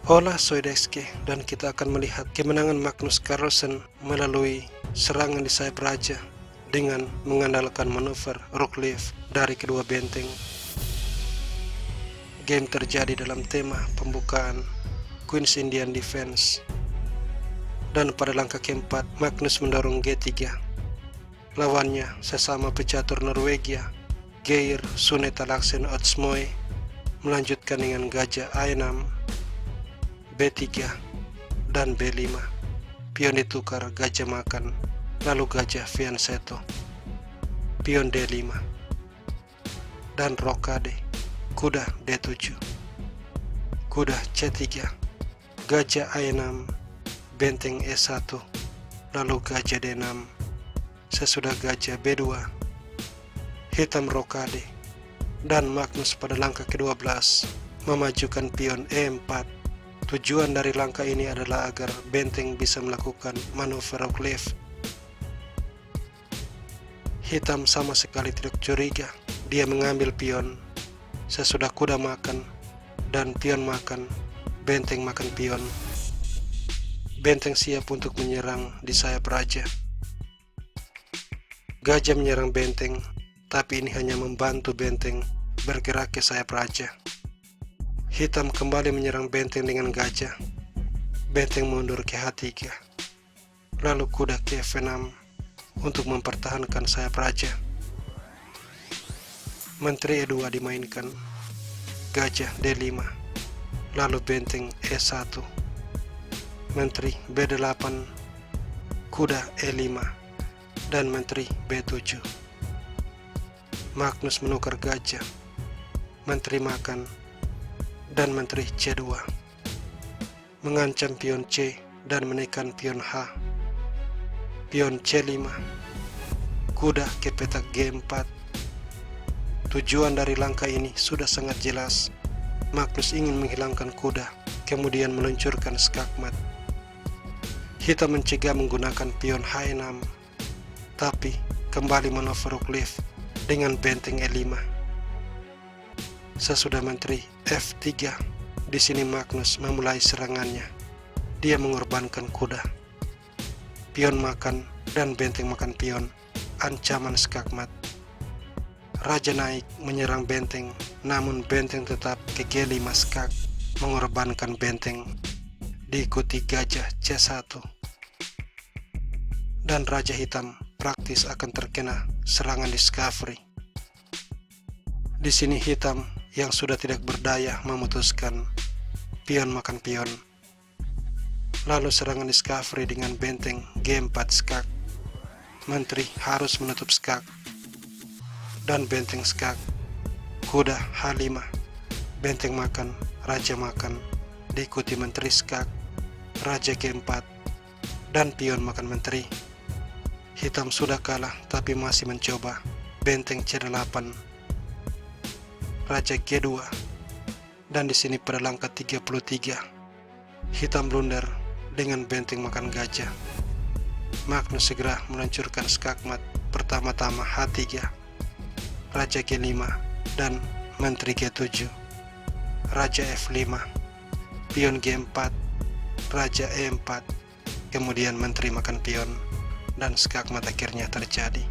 Hola, soy Deske, dan kita akan melihat kemenangan Magnus Carlsen melalui serangan di sayap raja dengan mengandalkan manuver Rookleaf dari kedua benteng. Game terjadi dalam tema pembukaan Queen's Indian Defense, dan pada langkah keempat Magnus mendorong G3. Lawannya sesama pecatur Norwegia, Geir Suneta-Laksen Otsmoe, melanjutkan dengan gajah A6, B3, dan B5. Pion ditukar, gajah makan, lalu gajah Fianchetto, pion D5, dan rokade, kuda D7, kuda C3, gajah A6, benteng E1, lalu gajah D6. Sesudah gajah B2, hitam rokade, dan Magnus pada langkah ke-12 memajukan pion E4. Tujuan dari langkah ini adalah agar benteng bisa melakukan manuver Rookleaf. Hitam sama sekali tidak curiga, dia mengambil pion. Sesudah kuda makan dan pion makan, benteng makan pion. Benteng siap untuk menyerang di sayap raja. Gajah menyerang benteng, tapi ini hanya membantu benteng bergerak ke sayap raja. Hitam kembali menyerang benteng dengan gajah. Benteng mundur ke H3, lalu kuda ke F6 untuk mempertahankan sayap raja. Menteri E2 dimainkan, gajah D5, lalu benteng E1, menteri B8, kuda E5, dan menteri B7. Magnus menukar gajah, menteri makan, dan menteri C2, mengancam pion C dan menekan pion H. Pion C5, kuda ke petak G4. Tujuan dari langkah ini sudah sangat jelas. Magnus ingin menghilangkan kuda, kemudian meluncurkan skakmat. Hitam mencegah menggunakan pion H6, tapi kembali manuver Rookleaf dengan benteng E5. Sesudah menteri F3, di sini Magnus memulai serangannya. Dia mengorbankan kuda, pion makan, dan benteng makan pion, ancaman skakmat. Raja naik menyerang benteng, namun benteng tetap ke G5 skak, mengorbankan benteng. Diikuti gajah C1, dan raja hitam praktis akan terkena serangan discovery. Di sini hitam yang sudah tidak berdaya memutuskan pion makan pion. Lalu serangan discovery dengan benteng G4 skak. Menteri harus menutup skak, dan benteng skak, kuda H5, benteng makan, raja makan, diikuti menteri skak, raja G4, dan pion makan menteri. Hitam sudah kalah tapi masih mencoba, benteng C8, raja G2, dan di sini pada langkah 33 hitam blunder dengan benteng makan gajah. Magnus segera meluncurkan skakmat, pertama-tama H3, raja G5, dan menteri G7, raja F5, pion G4, raja E4, kemudian menteri makan pion, dan skakmat akhirnya terjadi.